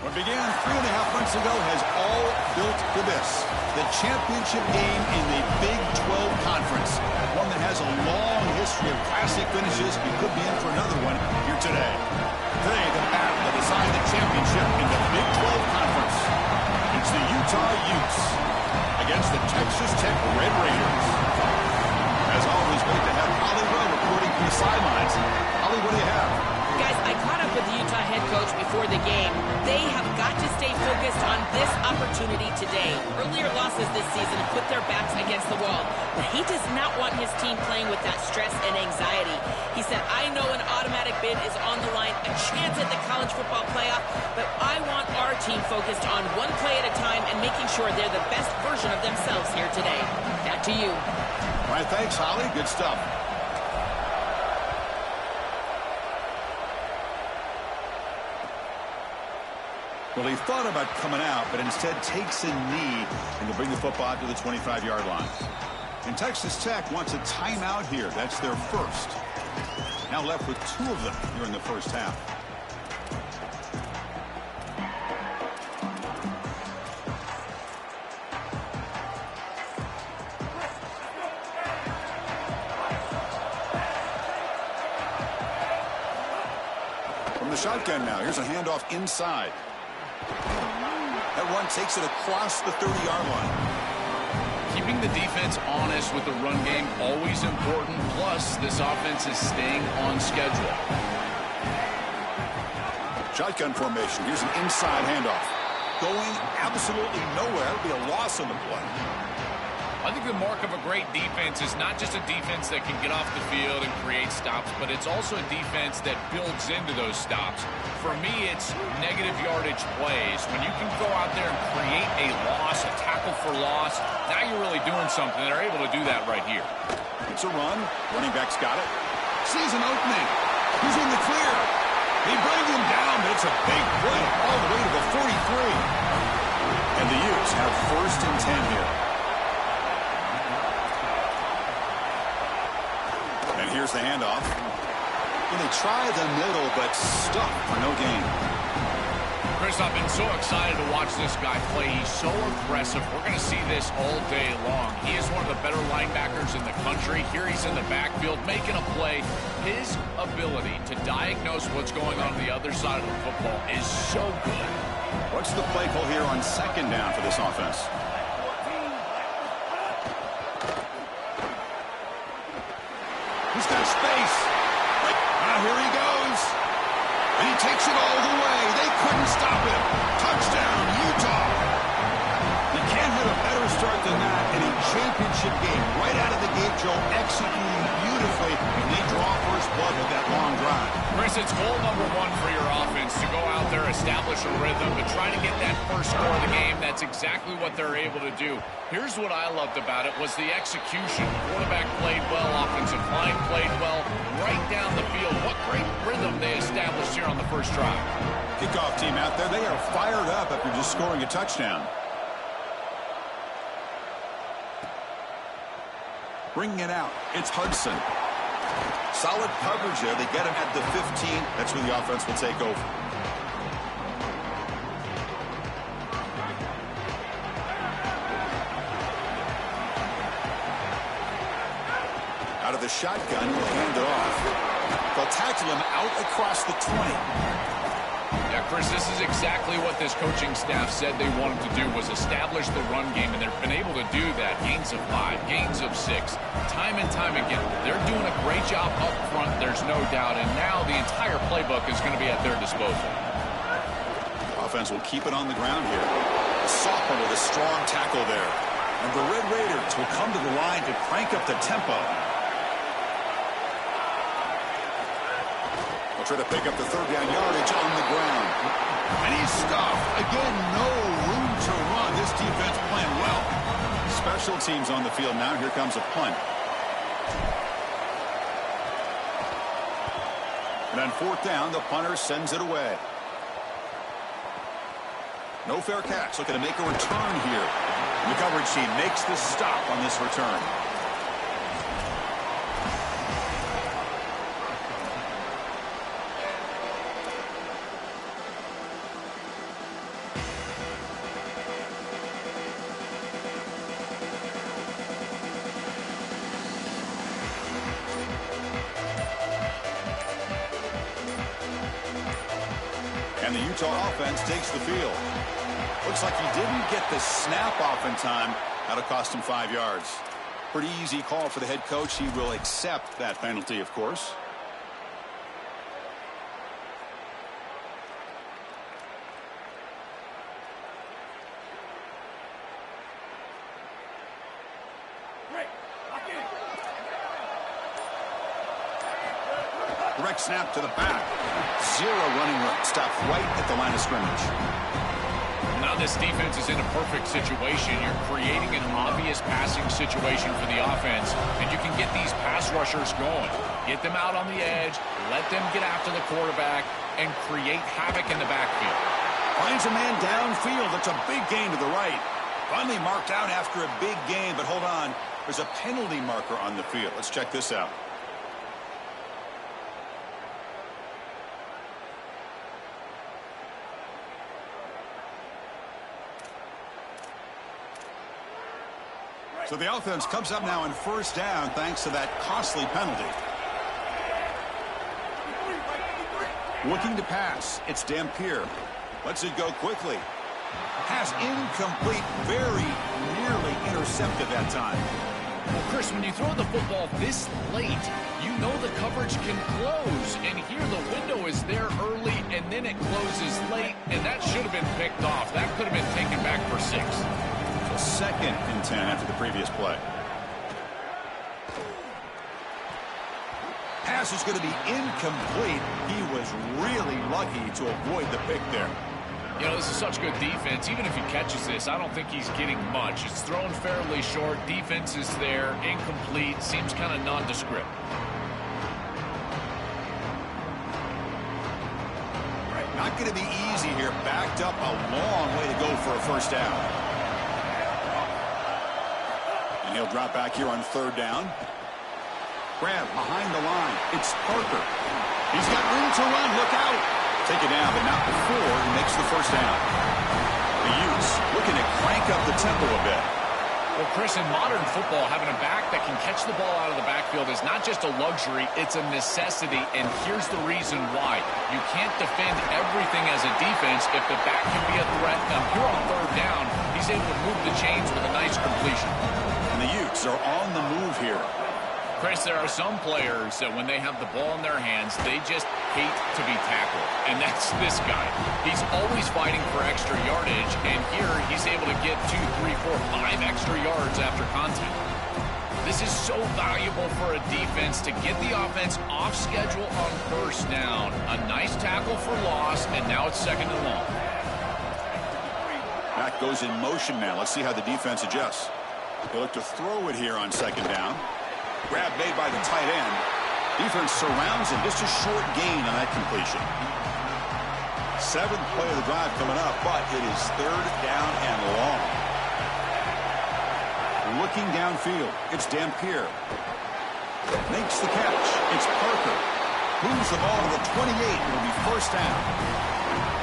What began 3.5 months ago has all built to this. The championship game in the Big 12 Conference. One that has a long history of classic finishes. We could be in for another one here today. Today, the battle to decide the championship in the Big 12 Conference. It's the Utah Utes against the Texas Tech Red Raiders. As always, great to have Holly Rowe reporting from the sidelines. Holly, what do you have? Guys, I caught up with the Utah head coach before the game. They have got to stay focused on this opportunity today. Earlier losses this season put their backs against the wall, but he does not want his team playing with that stress and anxiety. He said, I know an automatic bid is on the line, a chance at the college football playoff, but I want our team focused on one play at a time and making sure they're the best version of themselves here today. Back to you. All right, thanks, Holly. Good stuff. Well, he thought about coming out, but instead takes a knee and to bring the football to the 25-yard line. And Texas Tech wants a timeout here. That's their first. Now left with 2 of them here in the first half. From the shotgun now, here's a handoff inside. That one takes it across the 30-yard line. Keeping the defense honest with the run game, always important. Plus, this offense is staying on schedule. Shotgun formation. Here's an inside handoff. Going absolutely nowhere. It'll be a loss on the play. I think the mark of a great defense is not just a defense that can get off the field and create stops, but it's also a defense that builds into those stops. For me, it's negative yardage plays. When you can go out there and create a loss, a tackle for loss, now you're really doing something. They're able to do that right here. It's a run. Running back's got it. Sees an opening. He's in the clear. They bring him down, but it's a big play all the way to the 43. And the Utes have 1st and 10 here. And here's the handoff. And they try the middle, but stuck for no gain. Chris, I've been so excited to watch this guy play. He's so aggressive. We're going to see this all day long. He is one of the better linebackers in the country. Here he's in the backfield making a play. His ability to diagnose what's going on the other side of the football is so good. What's the play call here on 2nd down for this offense? He's got space. Here he goes. And he takes it all the way. They couldn't stop him. Touchdown, Utah. You can't have a better start than that in a championship game. Right out of the gate, Joe, executing beautifully. And they draw first blood with that long drive. Chris, it's goal number 1 for your offense to go out there, establish a rhythm, but try to get that first score of the game. That's exactly what they're able to do. Here's what I loved about it was the execution. Quarterback played well, offensive line played well, right down the field. What great rhythm they established here on the first drive. Kickoff team out there, they are fired up after just scoring a touchdown. Bringing it out, it's Hudson. Solid coverage there. They get him at the 15. That's where the offense will take over. Out of the shotgun, he'll hand it off. They'll tackle him out across the 20. Yeah, Chris, this is exactly what this coaching staff said they wanted to do, was establish the run game, and they've been able to do that. Gains of 5, gains of 6, time and time again. They're doing a great job up front, there's no doubt, and now the entire playbook is going to be at their disposal. Offense will keep it on the ground here. A sophomore with a strong tackle there. And the Red Raiders will come to the line to crank up the tempo. Try to pick up the 3rd down yardage on the ground. And he's stuffed. Again, no room to run. This defense playing well. Special teams on the field now. Here comes a punt. And on 4th down, the punter sends it away. No fair catch. Looking to make a return here. And the coverage team makes the stop on this return. And the Utah offense takes the field. Looks like he didn't get the snap off in time. That'll cost him 5 yards. Pretty easy call for the head coach. He will accept that penalty, of course. Direct snap to the back. Zero running room. Stopped right at the line of scrimmage. Now this defense is in a perfect situation. You're creating an obvious passing situation for the offense, and you can get these pass rushers going. Get them out on the edge, let them get after the quarterback, and create havoc in the backfield. Finds a man downfield. It's a big gain to the right. Finally marked out after a big gain, but hold on. There's a penalty marker on the field. Let's check this out. So the offense comes up now on first down thanks to that costly penalty. Looking to pass. It's Dampier. Lets it go quickly. Pass incomplete. Very nearly intercepted that time. Well, Chris, when you throw the football this late, you know the coverage can close. And here the window is there early, and then it closes late, and that should have been picked off. That could have been taken back for 6. Second and 10 after the previous play. Pass is going to be incomplete. He was really lucky to avoid the pick there. You know, this is such good defense. Even if he catches this, I don't think he's getting much. It's thrown fairly short. Defense is there. Incomplete. Seems kind of nondescript. Not going to be easy here. Backed up a long way to go for a first down. And he'll drop back here on third down. Grab behind the line. It's Parker. He's got room to run. Look out. Take it down, but not before he makes the first down. The Utes looking to crank up the tempo a bit. Well, Chris, in modern football, having a back that can catch the ball out of the backfield is not just a luxury, it's a necessity, and here's the reason why. You can't defend everything as a defense if the back can be a threat. Now, here on third down, he's able to move the chains with a nice completion. And the Utes are on the move here. Chris, there are some players that when they have the ball in their hands, they just hate to be tackled. And that's this guy. He's always fighting for extra yardage, and here he's able to get 2, 3, 4, 5 extra yards after contact. This is so valuable for a defense to get the offense off schedule on first down. A nice tackle for loss, and now it's second and long. Back goes in motion now. Let's see how the defense adjusts. They look to throw it here on second down. Grab made by the tight end. Defense surrounds him. Just a short gain on that completion. 7th play of the drive coming up, but it is third down and long. Looking downfield. It's Dampier. Makes the catch. It's Parker. Moves the ball to the 28. It'll be first down.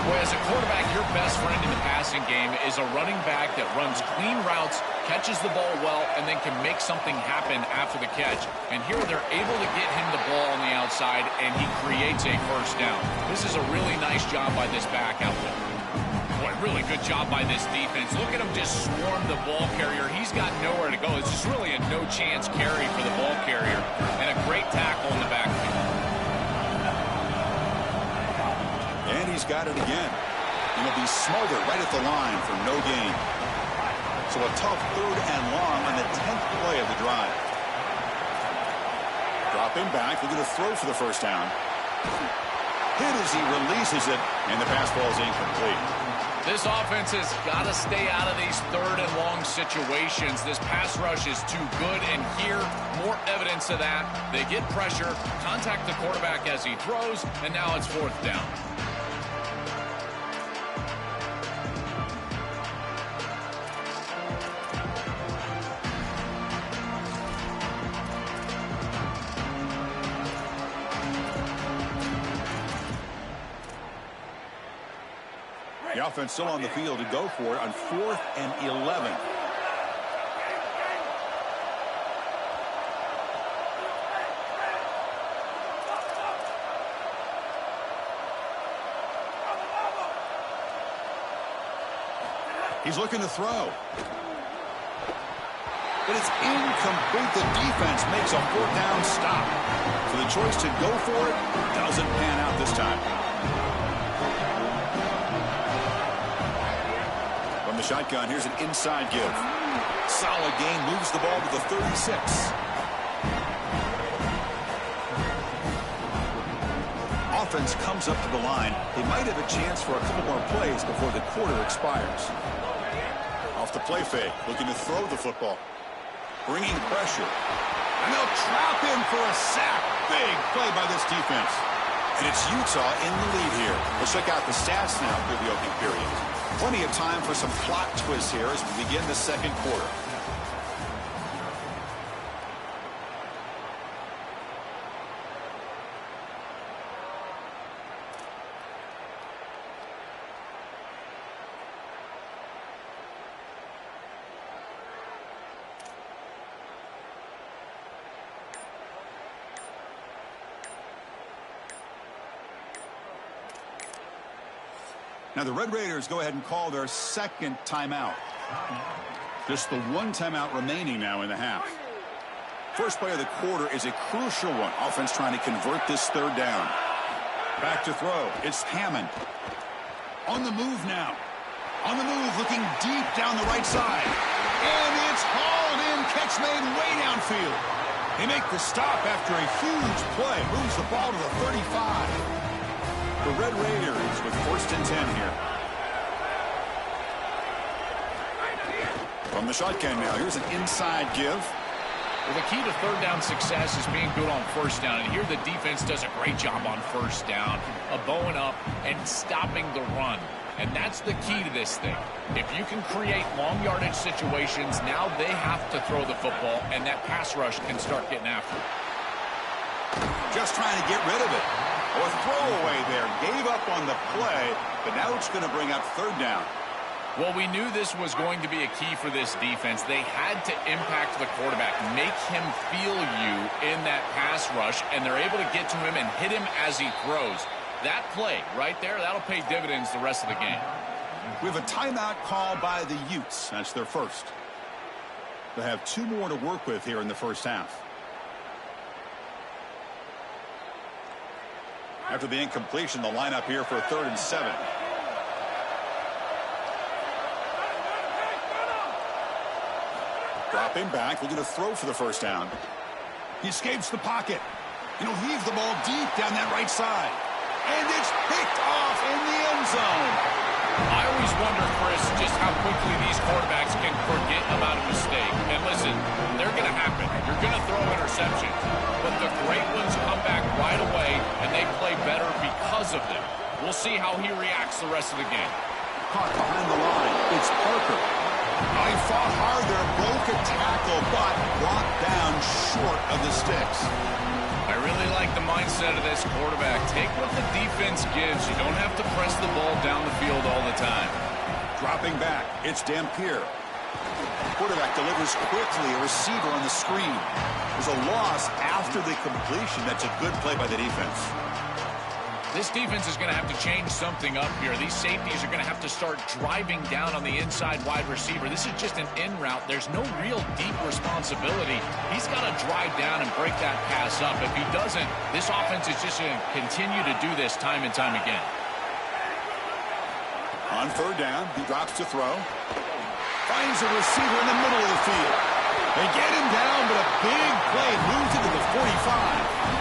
Well, as a quarterback, your best friend in the passing game is a running back that runs clean routes, catches the ball well, and then can make something happen after the catch. And here they're able to get him the ball on the outside, and he creates a first down. This is a really nice job by this back out there. Boy, really good job by this defense. Look at him just swarm the ball carrier. He's got nowhere to go. It's just really a no-chance carry for the ball carrier, and a great tackle in the backfield. And he's got it again. And he'll be smothered right at the line for no gain. So a tough third and long on the 10th play of the drive. Dropping back, looking to throw for the first down. Hit as he releases it, and the pass ball is incomplete. This offense has got to stay out of these third and long situations. This pass rush is too good, and here, more evidence of that. They get pressure, contact the quarterback as he throws, and now it's fourth down. The offense still on the field to go for it on 4th and 11. He's looking to throw. But it's incomplete. The defense makes a fourth down stop. So the choice to go for it doesn't pan out this time. From the shotgun, here's an inside give. Solid gain, moves the ball to the 36. Offense comes up to the line. They might have a chance for a couple more plays before the quarter expires. Off the play fake, looking to throw the football. Bringing pressure. And they'll trap him for a sack. Big play by this defense. And it's Utah in the lead here. We'll check out the stats now through the opening period. Plenty of time for some plot twists here as we begin the second quarter. Now the Red Raiders go ahead and call their second timeout. Just the one timeout remaining now in the half. First play of the quarter is a crucial one. Offense trying to convert this third down. Back to throw. It's Hammond. On the move now. On the move, looking deep down the right side. And it's hauled in. Catch made way downfield. They make the stop after a huge play. Moves the ball to the 35. The Red Raiders with 1st and 10 here. From the shotgun now, here's an inside give. Well, the key to third down success is being good on first down. And here the defense does a great job on first down, bowing up and stopping the run. And that's the key to this thing. If you can create long yardage situations, now they have to throw the football, and that pass rush can start getting after it. Just trying to get rid of it. A throwaway there. Gave up on the play, but now it's going to bring up third down. Well, we knew this was going to be a key for this defense. They had to impact the quarterback, make him feel you in that pass rush, and they're able to get to him and hit him as he throws. That play right there, that'll pay dividends the rest of the game. We have a timeout call by the Utes. That's their first. They have 2 more to work with here in the first half. After the incompletion, the lineup here for 3rd and 7. Dropping back, looking to throw for the first down. He escapes the pocket. And he'll heave the ball deep down that right side. And it's picked off in the end zone. I always wonder, Chris, just how quickly these quarterbacks can forget about a mistake. And listen, they're going to happen. You're going to throw interceptions. But the great ones come back right away, and they play better because of them. We'll see how he reacts the rest of the game. Caught behind the line. It's Parker. He fought hard there, broke a tackle, but brought down short of the sticks. I really like the mindset of this quarterback. Take what the defense gives. You don't have to press the ball down the field all the time. Dropping back, it's Dampier. Quarterback delivers quickly, a receiver on the screen. There's a loss after the completion. That's a good play by the defense. This defense is going to have to change something up here. These safeties are going to have to start driving down on the inside wide receiver. This is just an in route. There's no real deep responsibility. He's got to drive down and break that pass up. If he doesn't, this offense is just going to continue to do this time and time again. On third down, he drops to throw. Finds a receiver in the middle of the field. They get him down, but a big play moves into the 45.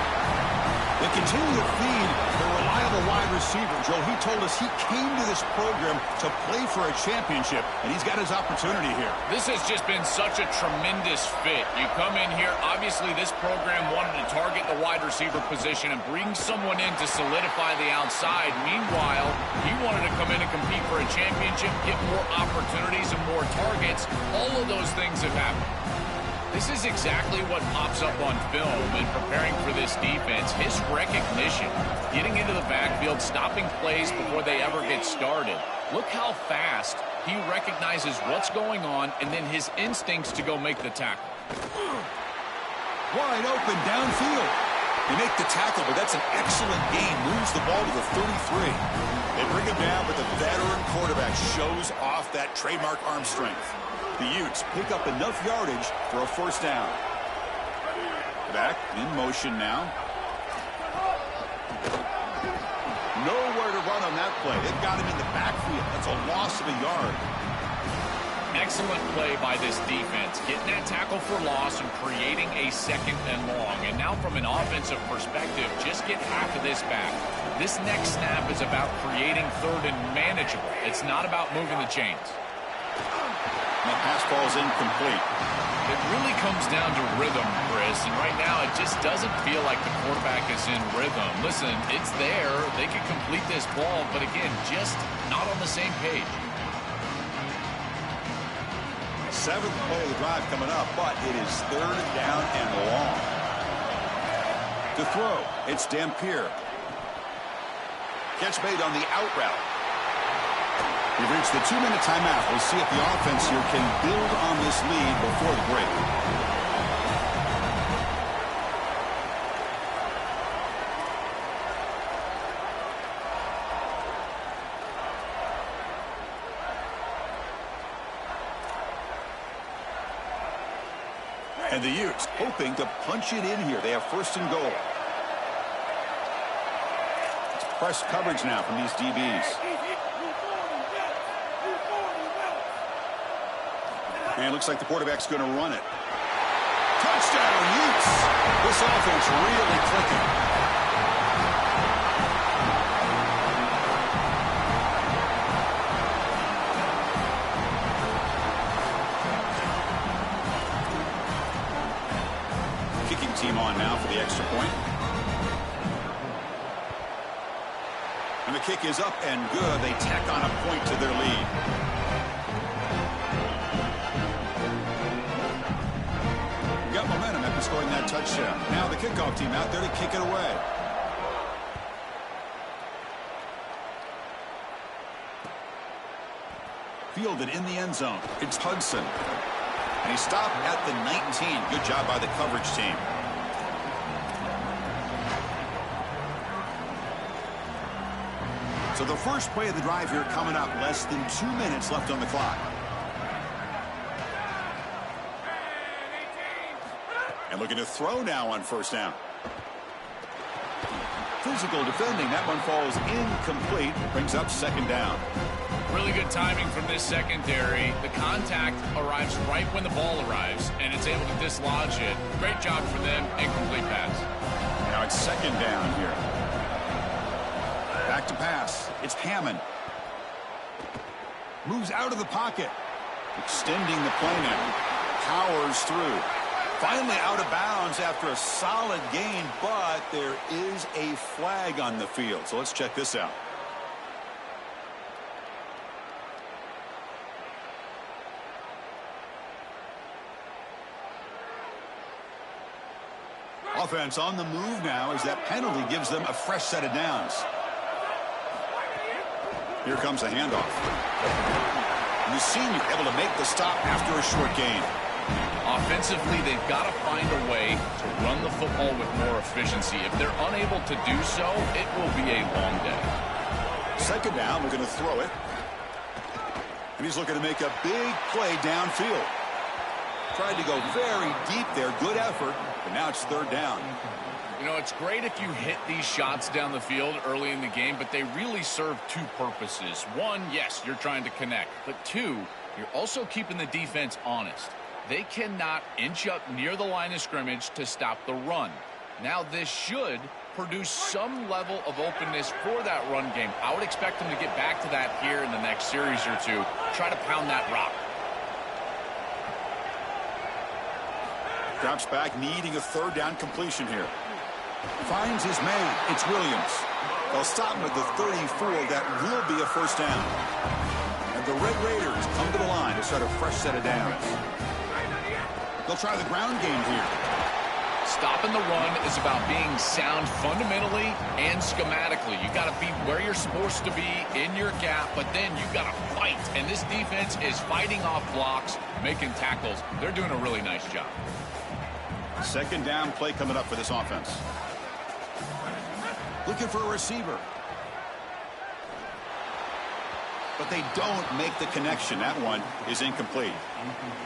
They continue to feed the reliable wide receiver. Joe, he told us he came to this program to play for a championship, and he's got his opportunity here. This has just been such a tremendous fit. You come in here, obviously this program wanted to target the wide receiver position and bring someone in to solidify the outside. Meanwhile, he wanted to come in and compete for a championship, get more opportunities and more targets. All of those things have happened. This is exactly what pops up on film in preparing for this defense. His recognition, getting into the backfield, stopping plays before they ever get started. Look how fast he recognizes what's going on and then his instincts to go make the tackle. Wide open downfield. They make the tackle, but that's an excellent gain. Moves the ball to the 33. They bring him down, but the veteran quarterback shows off that trademark arm strength. The Utes pick up enough yardage for a first down. Back in motion now. Nowhere to run on that play. They've got him in the backfield. That's a loss of a yard. Excellent play by this defense, getting that tackle for loss and creating a second and long. And now from an offensive perspective, just get half of this back. This next snap is about creating third and manageable. It's not about moving the chains. That pass ball is incomplete. It really comes down to rhythm, Chris, and right now it just doesn't feel like the quarterback is in rhythm. Listen, it's there. They could complete this ball, but again, just not on the same page. Seventh play of the drive coming up, but it is third down and long. To throw, it's Dampier. Catch made on the out route. We've reached the 2-minute timeout. We'll see if the offense here can build on this lead before the break. And the Utes hoping to punch it in here. They have first and goal. It's press coverage now from these DBs. And it looks like the quarterback's going to run it. Touchdown, Utes! This offense really clicking. Kicking team on now for the extra point. And the kick is up and good. They tack on a point to their lead. Got momentum after scoring that touchdown. Now the kickoff team out there to kick it away. Fielded in the end zone. It's Hudson. And he stopped at the 19. Good job by the coverage team. So the first play of the drive here coming up. Less than 2 minutes left on the clock. And looking to throw now on first down. Physical defending. That one falls incomplete. Brings up second down. Really good timing from this secondary. The contact arrives right when the ball arrives, and it's able to dislodge it. Great job for them. Incomplete pass. Now it's second down here. Back to pass. It's Hammond. Moves out of the pocket. Extending the play now. Powers through. Finally out of bounds after a solid gain, but there is a flag on the field. So let's check this out. Offense on the move now as that penalty gives them a fresh set of downs. Here comes a handoff. The senior able to make the stop after a short gain. Offensively, they've got to find a way to run the football with more efficiency. If they're unable to do so, it will be a long day. Second down, we're going to throw it. And he's looking to make a big play downfield. Tried to go very deep there. Good effort. But now it's third down. You know, it's great if you hit these shots down the field early in the game, but they really serve two purposes. One, yes, you're trying to connect. But two, you're also keeping the defense honest. They cannot inch up near the line of scrimmage to stop the run. Now, this should produce some level of openness for that run game. I would expect them to get back to that here in the next series or two. Try to pound that rock. Drops back, needing a third down completion here. Finds his man. It's Williams. They'll stop him at the 34. That will be a first down. And the Red Raiders come to the line to start a fresh set of downs. They'll try the ground game here. Stopping the run is about being sound fundamentally and schematically. You got to be where you're supposed to be in your gap, but then you got to fight. And this defense is fighting off blocks, making tackles. They're doing a really nice job. Second down play coming up for this offense. Looking for a receiver. But they don't make the connection. That one is incomplete.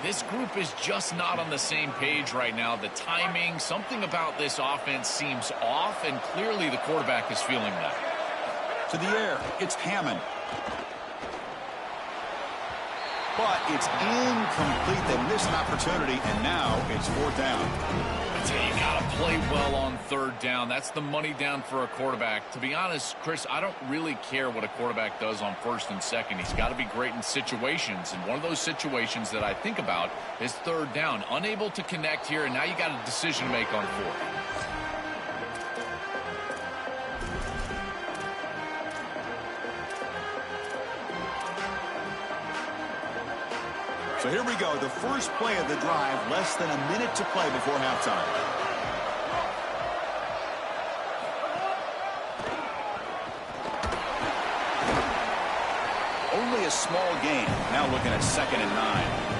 This group is just not on the same page right now. The timing, something about this offense seems off, and clearly the quarterback is feeling that. To the air, it's Hammond. But it's incomplete. They missed an opportunity, and now it's 4th down. You got to play well on 3rd down. That's the money down for a quarterback. To be honest, Chris, I don't really care what a quarterback does on 1st and 2nd. He's got to be great in situations, and one of those situations that I think about is 3rd down. Unable to connect here, and now you got a decision to make on 4th. So here we go, the first play of the drive, less than a minute to play before halftime. Only a small gain. Now looking at 2nd and 9.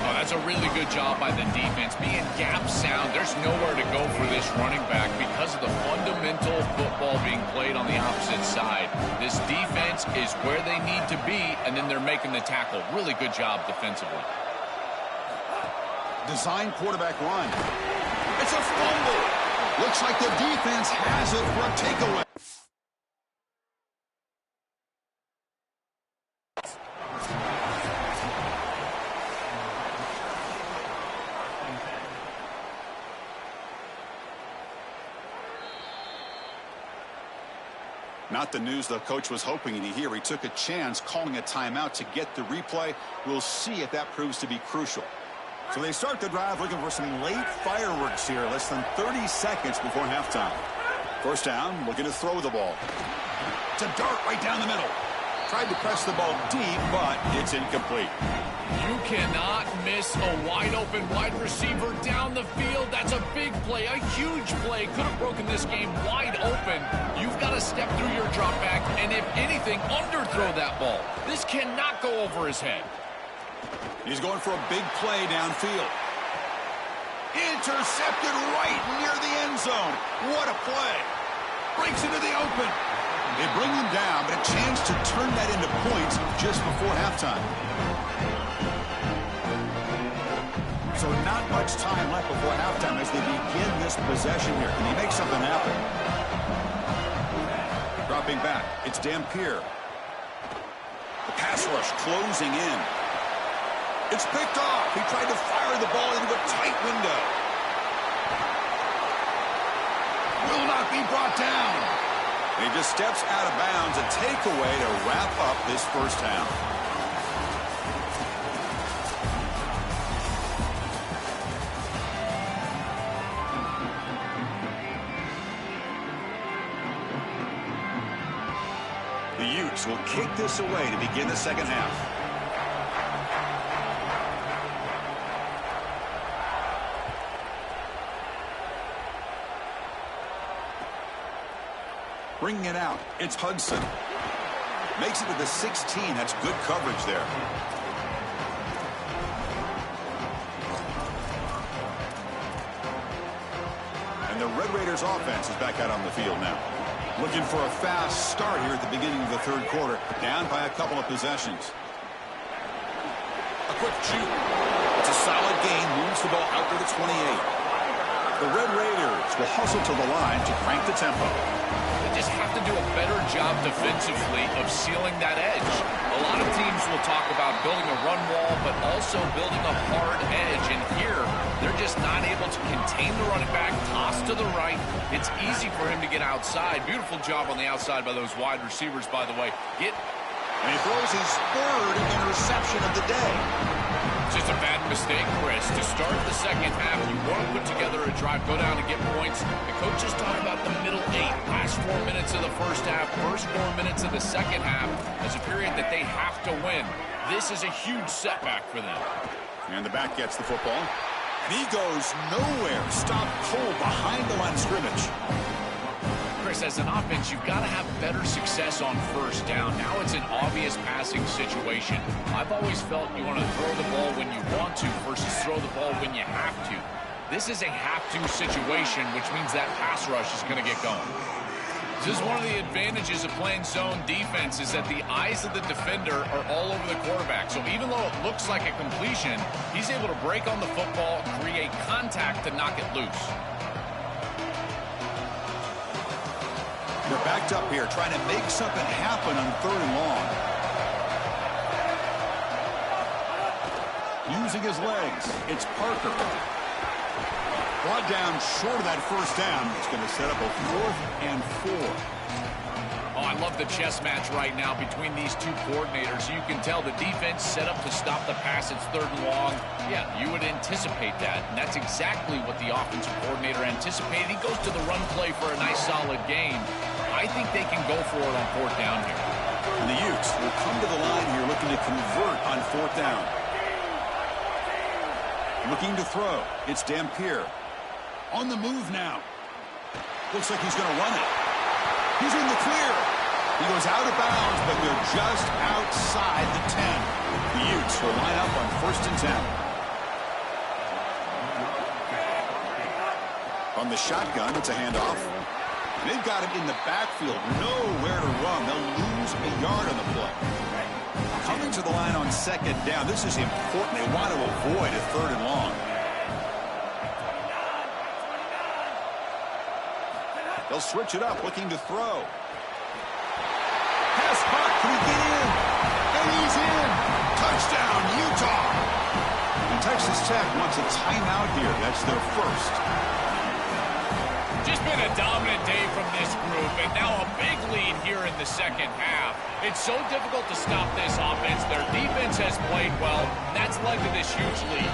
Oh, that's a really good job by the defense. Being gap sound, there's nowhere to go for this running back because of the fundamental football being played on the opposite side. This defense is where they need to be, and then they're making the tackle. Really good job defensively. Design quarterback run. It's a fumble. Looks like the defense has it for a takeaway. Not the news the coach was hoping to hear. He took a chance calling a timeout to get the replay. We'll see if that proves to be crucial. So they start the drive looking for some late fireworks here. Less than 30 seconds before halftime. 1st down, looking to throw the ball. It's a dart right down the middle. Tried to press the ball deep, but it's incomplete. You cannot miss a wide-open wide receiver down the field. That's a big play, a huge play. Could have broken this game wide open. You've got to step through your drop back and, if anything, underthrow that ball. This cannot go over his head. He's going for a big play downfield. Intercepted right near the end zone. What a play. Breaks into the open. They bring him down, but a chance to turn that into points just before halftime. So not much time left before halftime as they begin this possession here. Can he make something happen? Dropping back, it's Dampier. The pass rush closing in. It's picked off. He tried to fire the ball into a tight window. Will not be brought down. And he just steps out of bounds. A takeaway to wrap up this 1st half. The Utes will kick this away to begin the 2nd half. Bringing it out, it's Hudson. Makes it to the 16. That's good coverage there. And the Red Raiders offense is back out on the field now. Looking for a fast start here at the beginning of the 3rd quarter. Down by a couple of possessions. A quick shoot. It's a solid gain. Moves the ball out to the 28. The Red Raiders will hustle to the line to crank the tempo. They just have to do a better job defensively of sealing that edge. A lot of teams will talk about building a run wall, but also building a hard edge. And here, they're just not able to contain the running back, toss to the right. It's easy for him to get outside. Beautiful job on the outside by those wide receivers, by the way. And he throws his 3rd interception of the day. Just a bad mistake, Chris. To start the 2nd half, you want to put together a drive, go down and get points. The coach is talking about the middle 8, last 4 minutes of the 1st half, first 4 minutes of the 2nd half as a period that they have to win. This is a huge setback for them. And the back gets the football. And he goes nowhere. Stop cold behind the line of scrimmage. Chris, as an offense, you've got to have better success on 1st down. Now it's an obvious passing situation. I've always felt you want to throw the ball when you want to versus throw the ball when you have to. This is a have-to situation, which means that pass rush is going to get going. This is one of the advantages of playing zone defense is that the eyes of the defender are all over the quarterback. So even though it looks like a completion, he's able to break on the football, create contact to knock it loose. They're backed up here trying to make something happen on 3rd and long. Using his legs, it's Parker. Brought down short of that first down. It's going to set up a 4th and 4. Oh, I love the chess match right now between these two coordinators. You can tell the defense set up to stop the pass. It's 3rd and long. Yeah, you would anticipate that, and that's exactly what the offensive coordinator anticipated. He goes to the run play for a nice solid gain. I think they can go for it on 4th down here. And the Utes will come to the line here looking to convert on 4th down. Looking to throw. It's Dampier. On the move now. Looks like he's going to run it. He's in the clear. He goes out of bounds, but they're just outside the 10. The Utes will line up on 1st and 10. On the shotgun, it's a handoff. They've got him in the backfield. Nowhere to run. They'll lose a yard on the play. Coming to the line on 2nd down. This is important. They want to avoid a 3rd and long. They'll switch it up, looking to throw. Pass caught. Can he get in? And he's in. Touchdown, Utah. And Texas Tech wants a timeout here. That's their first. Just been a dominant day from this group, and now a big lead here in the 2nd half. It's so difficult to stop this offense. Their defense has played well, and that's led to this huge lead.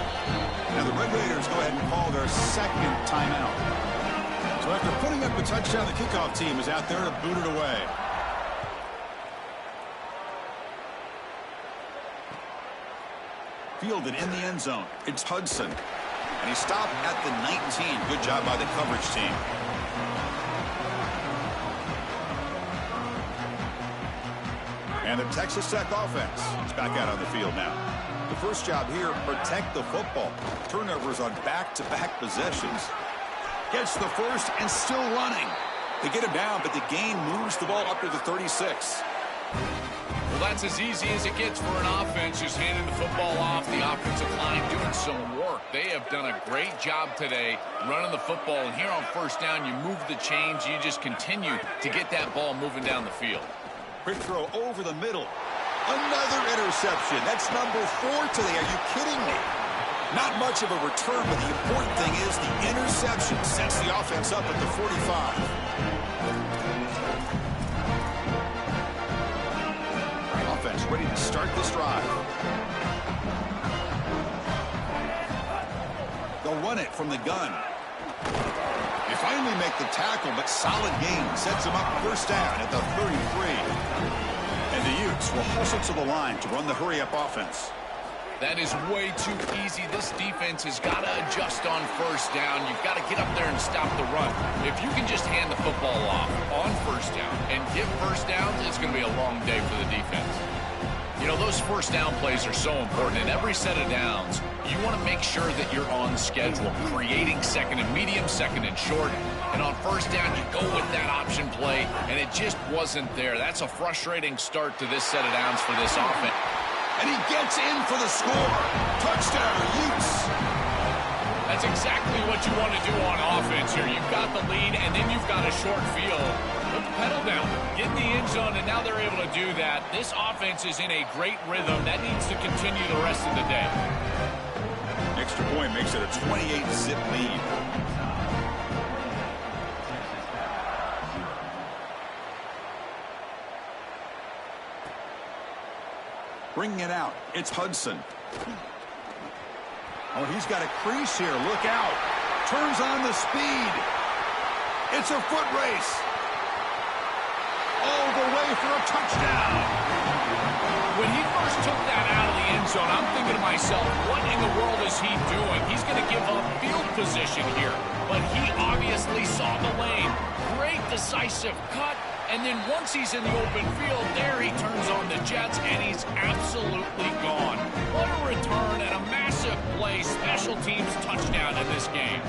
Now the Red Raiders go ahead and call their 2nd timeout. So after putting up a touchdown, the kickoff team is out there to boot it away. Fielded in the end zone. It's Hudson. And he stopped at the 19. Good job by the coverage team. And the Texas Tech offense is back out on the field now. The first job here, protect the football. Turnovers on back-to-back possessions. Gets the first and still running. They get him down, but the gain moves the ball up to the 36. Well, that's as easy as it gets for an offense who's handing the football off. The offensive line doing some work. They have done a great job today running the football. And here on 1st down, you move the chains. You just continue to get that ball moving down the field. Quick throw over the middle. Another interception. That's number 4 today. Are you kidding me? Not much of a return, but the important thing is the interception sets the offense up at the 45. Offense ready to start this drive. They'll run it from the gun. They finally make the tackle, but solid gain sets them up 1st down at the 33. And the Utes will hustle to the line to run the hurry-up offense. That is way too easy. This defense has got to adjust on 1st down. You've got to get up there and stop the run. If you can just hand the football off on 1st down and get 1st downs, it's going to be a long day for the defense. You know, those 1st down plays are so important. In every set of downs, you want to make sure that you're on schedule, creating 2nd and medium, 2nd and short. And on 1st down, you go with that option play, and it just wasn't there. That's a frustrating start to this set of downs for this offense. And he gets in for the score. Touchdown, Utes. That's exactly what you want to do on offense here. You've got the lead, and then you've got a short field. Put the pedal down. Get in the end zone, and now they're able to do that. This offense is in a great rhythm. That needs to continue the rest of the day. Extra point makes it a 28-zip lead. Bringing it out, it's Hudson. Oh, he's got a crease here. Look out. Turns on the speed. It's a foot race. All the way for a touchdown. When he first took that out of the end zone, I'm thinking to myself, what in the world is he doing? He's going to give up field position here. But he obviously saw the lane. Great decisive cut. And then once he's in the open field, there he turns on the jets, and he's absolutely gone. What a return and a massive play, special teams touchdown in this game.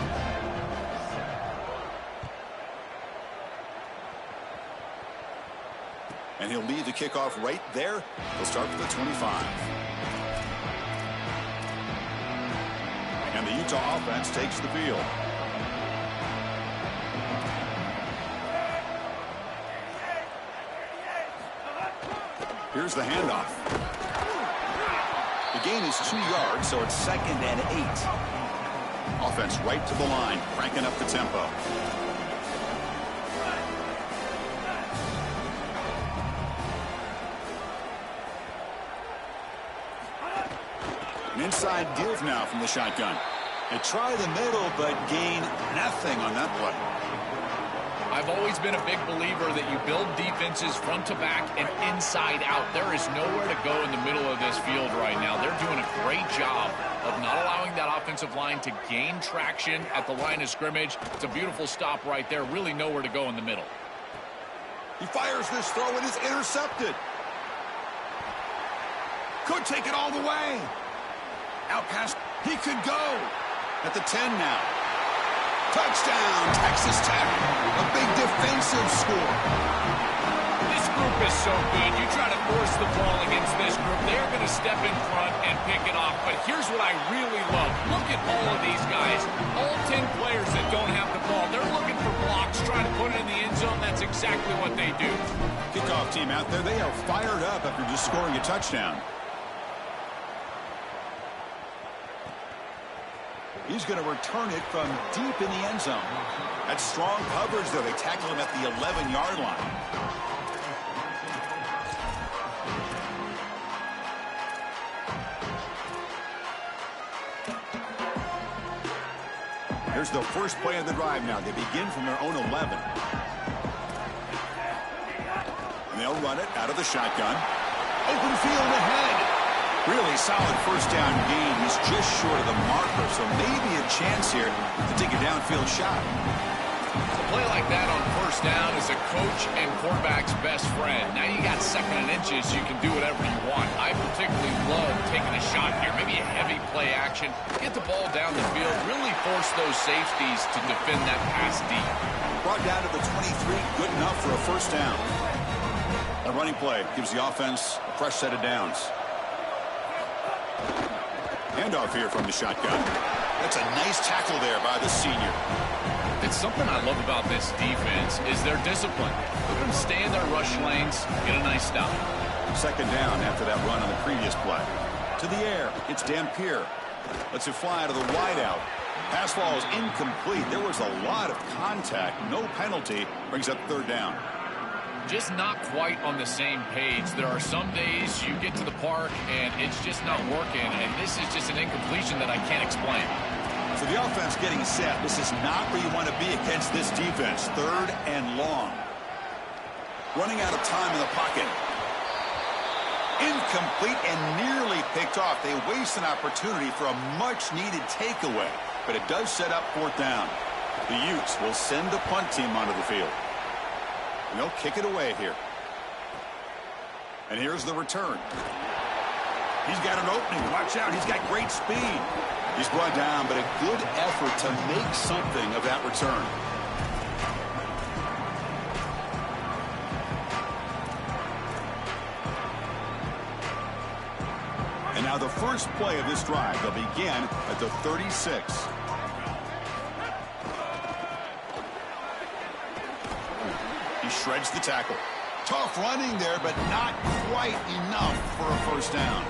And he'll lead the kickoff right there. He'll start for the 25. And the Utah offense takes the field. Here's the handoff. The gain is 2 yards, so it's 2nd and 8. Offense right to the line, cranking up the tempo. An inside give now from the shotgun. They try the middle, but gain nothing on that play. I've always been a big believer that you build defenses front to back and inside out. There is nowhere to go in the middle of this field right now. They're doing a great job of not allowing that offensive line to gain traction at the line of scrimmage. It's a beautiful stop right there. Really nowhere to go in the middle. He fires this throw and is intercepted. Could take it all the way. Out past, he could go. At the 10 now. Touchdown, Texas Tech. A big defensive score. This group is so good. You try to force the ball against this group, they're going to step in front and pick it off. But here's what I really love. Look at all of these guys. All 10 players that don't have the ball. They're looking for blocks, trying to put it in the end zone. That's exactly what they do. Kickoff team out there. They are fired up after just scoring a touchdown. He's going to return it from deep in the end zone. That's strong coverage, though. They tackle him at the 11-yard line. Here's the first play of the drive now. They begin from their own 11. And they'll run it out of the shotgun. Open field ahead. Really solid first down gain. He's just short of the marker, so maybe a chance here to take a downfield shot. A play like that on first down is a coach and quarterback's best friend. Now you got 2nd and inches, you can do whatever you want. I particularly love taking a shot here, maybe a heavy play action. Get the ball down the field, really force those safeties to defend that pass deep. Brought down to the 23, good enough for a first down. A running play gives the offense a fresh set of downs. Handoff here from the shotgun. That's a nice tackle there by the senior. It's something I love about this defense is their discipline. They're going to stay in their rush lanes, get a nice stop. 2nd down after that run on the previous play. To the air, it's Dampier. Lets it fly out of the wideout. Pass ball is incomplete. There was a lot of contact. No penalty. Brings up 3rd down. Just not quite on the same page. There are some days you get to the park and it's just not working, and this is just an incompletion that I can't explain. So the offense getting set. This is not where you want to be against this defense. 3rd and long. Running out of time in the pocket. Incomplete and nearly picked off. They waste an opportunity for a much-needed takeaway, but it does set up 4th down. The Utes will send the punt team onto the field. And they'll kick it away here. And here's the return. He's got an opening. Watch out. He's got great speed. He's brought down, but a good effort to make something of that return. And now the first play of this drive. They'll begin at the 36. He shreds the tackle. Tough running there, but not quite enough for a first down.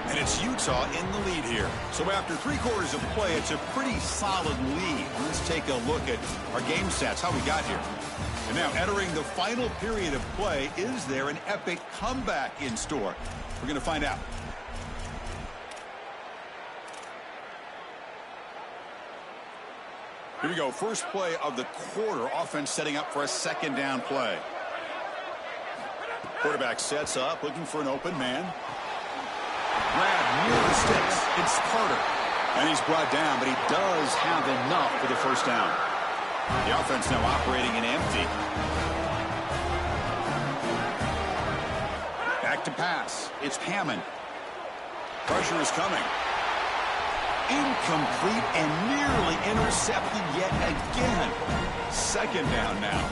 And it's Utah in the lead here. So after 3/4 of play, it's a pretty solid lead. Let's take a look at our game stats, how we got here. And now entering the final period of play, is there an epic comeback in store? We're going to find out. Here we go. First play of the quarter. Offense setting up for a 2nd down play. Quarterback sets up, looking for an open man. Grab near the sticks. It's Carter. And he's brought down, but he does have enough for the first down. The offense now operating in empty. Back to pass. It's Hammond. Pressure is coming. Incomplete and nearly intercepted yet again. Second down now.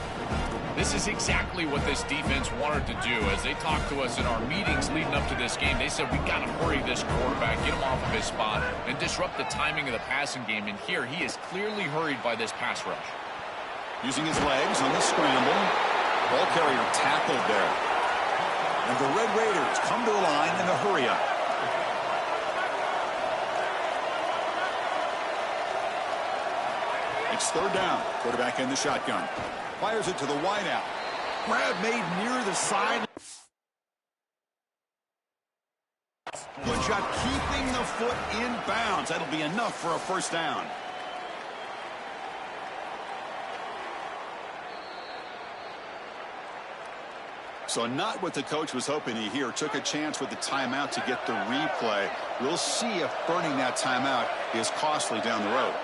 This is exactly what this defense wanted to do. As they talked to us in our meetings leading up to this game, they said, we got to hurry this quarterback, get him off of his spot, and disrupt the timing of the passing game. And here, he is clearly hurried by this pass rush. Using his legs on the scramble. Ball carrier tackled there. And the Red Raiders come to the line in a hurry-up. It's third down. Quarterback in the shotgun. Fires it to the wideout. Grab made near the side. Good job keeping the foot in bounds. That'll be enough for a first down. So not what the coach was hoping to hear. Took a chance with the timeout to get the replay. We'll see if burning that timeout is costly down the road.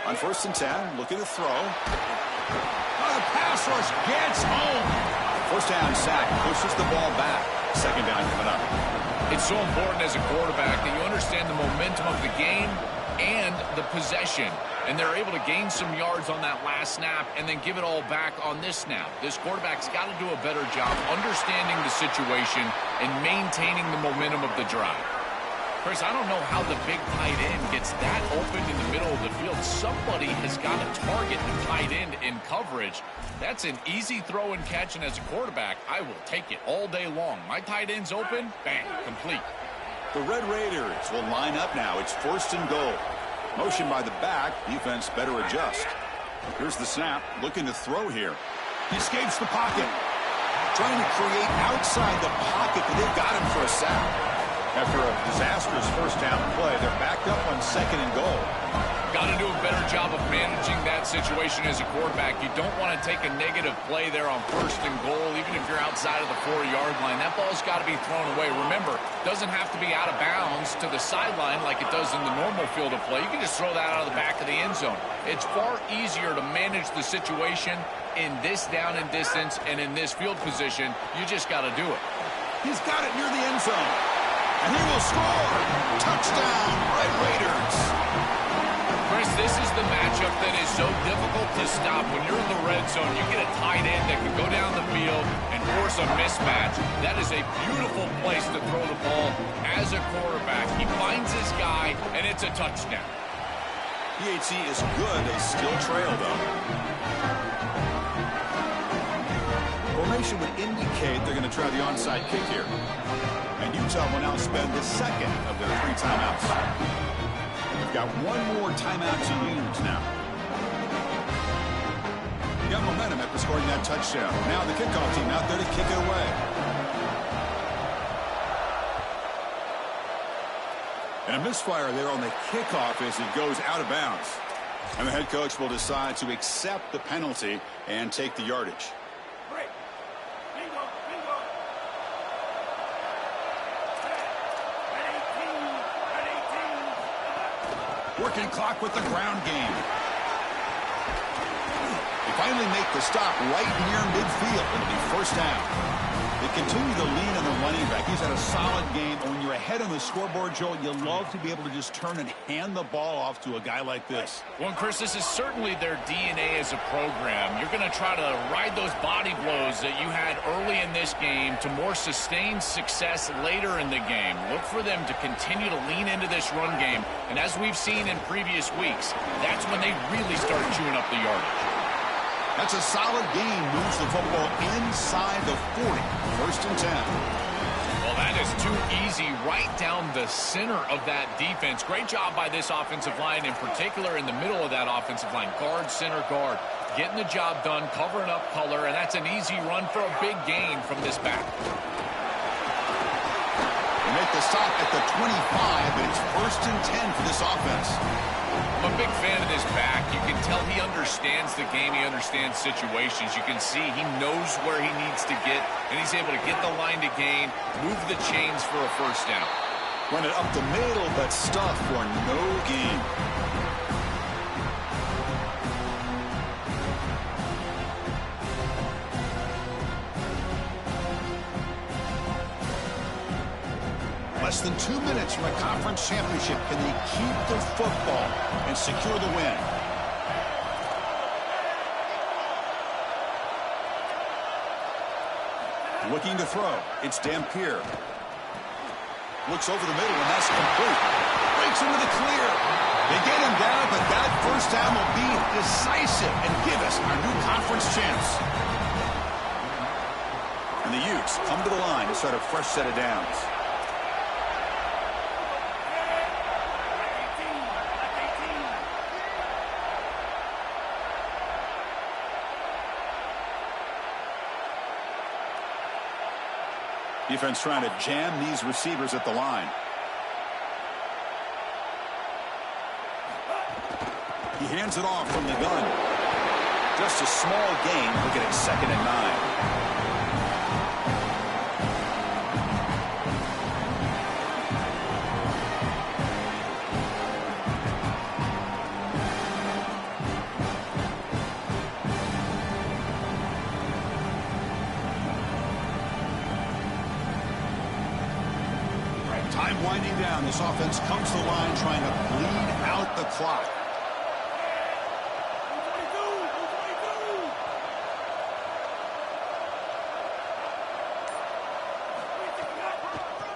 On 1st and 10, looking to throw. Oh, the pass rush gets home. First down sack, pushes the ball back. Second down coming up. It's so important as a quarterback that you understand the momentum of the game and the possession. And they're able to gain some yards on that last snap and then give it all back on this snap. This quarterback's got to do a better job understanding the situation and maintaining the momentum of the drive. Chris, I don't know how the big tight end gets that open in the middle of the field. Somebody has got to target the tight end in coverage. That's an easy throw and catch, and as a quarterback, I will take it all day long. My tight end's open, bang, complete. The Red Raiders will line up now. It's 1st and goal. Motion by the back. Defense better adjust. Here's the snap. Looking to throw here. He escapes the pocket. Trying to create outside the pocket, but they've got him for a sack. After a disastrous first down play, they're backed up on 2nd and goal. Got to do a better job of managing that situation as a quarterback. You don't want to take a negative play there on 1st and goal, even if you're outside of the 4-yard line. That ball's got to be thrown away. Remember, it doesn't have to be out of bounds to the sideline like it does in the normal field of play. You can just throw that out of the back of the end zone. It's far easier to manage the situation in this down and distance and in this field position. You just got to do it. He's got it near the end zone. And he will score. Touchdown, Red Raiders. Chris, this is the matchup that is so difficult to stop. When you're in the red zone, you get a tight end that can go down the field and force a mismatch. That is a beautiful place to throw the ball as a quarterback. He finds his guy, and it's a touchdown. PHC is good. They still trail, though. Formation would indicate they're going to try the onside kick here. And Utah will now spend the second of their 3 timeouts. They've got one more timeout to use now. Got momentum after scoring that touchdown. Now the kickoff team out there to kick it away. And a misfire there on the kickoff as it goes out of bounds. And the head coach will decide to accept the penalty and take the yardage. Working clock with the ground game. They finally make the stop right near midfield. It'll be first down. They continue to lean on the running back. He's had a solid game. When you're ahead on the scoreboard, Joel, you love to be able to just turn and hand the ball off to a guy like this. Well, Chris, this is certainly their DNA as a program. You're going to try to ride those body blows that you had early in this game to more sustained success later in the game. Look for them to continue to lean into this run game. And as we've seen in previous weeks, that's when they really start chewing up the yardage. That's a solid gain. Moves the football inside the 40. 1st and 10. Well, that is too easy right down the center of that defense. Great job by this offensive line, in particular in the middle of that offensive line. Guard, center, guard. Getting the job done, covering up color, and that's an easy run for a big gain from this back. They make the stop at the 25, but it's 1st and 10 for this offense. I'm a big fan of this back. You can tell he understands the game. He understands situations. You can see he knows where he needs to get, and he's able to get the line to gain, move the chains for a first down. Run it up the middle, but stuff for no gain. Less than 2 minutes from a conference championship. Can they keep the football and secure the win? Looking to throw. It's Dampier. Looks over the middle, and that's complete. Breaks into the clear. They get him down, but that first down will be decisive and give us our new conference champs. And the Utes come to the line to start a fresh set of downs. Defense trying to jam these receivers at the line. He hands it off from the gun. Just a small gain. Look at it, 2nd and 9. Time winding down. This offense comes to the line trying to bleed out the clock.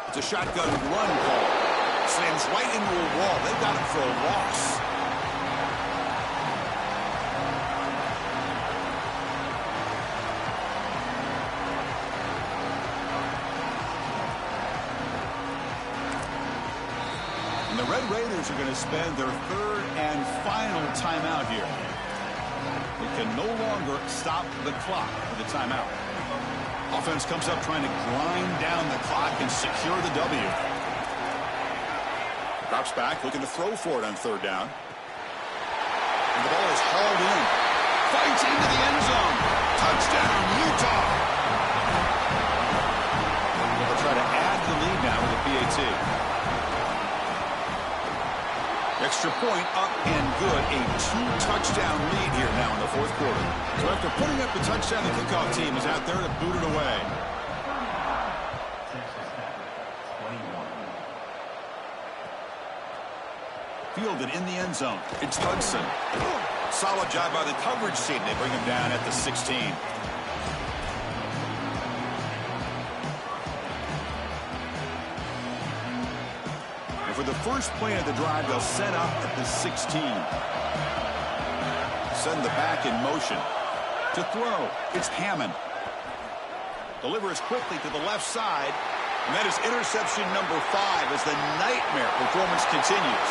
It's a shotgun run call. Slams right into a wall. They got it for a loss. The Red Raiders are going to spend their 3rd and final timeout here. They can no longer stop the clock with the timeout. Offense comes up trying to grind down the clock and secure the W. Drops back, looking to throw for it on 3rd down. And the ball is hauled in. Fights into the end zone. Touchdown, Utah. They'll try to add the lead now with a PAT. Extra point up and good. A 2-touchdown lead here now in the 4th quarter. So after putting up the touchdown, the kickoff team is out there to boot it away. Fielded in the end zone. It's Hudson. Solid job by the coverage team. They bring him down at the 16. For the first play of the drive, they'll set up at the 16. Send the back in motion. To throw, it's Hammond. Delivers quickly to the left side. And that is interception number 5 as the nightmare performance continues.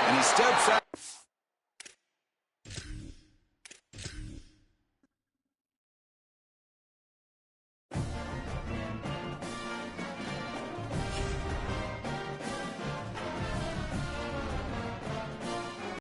And he steps out.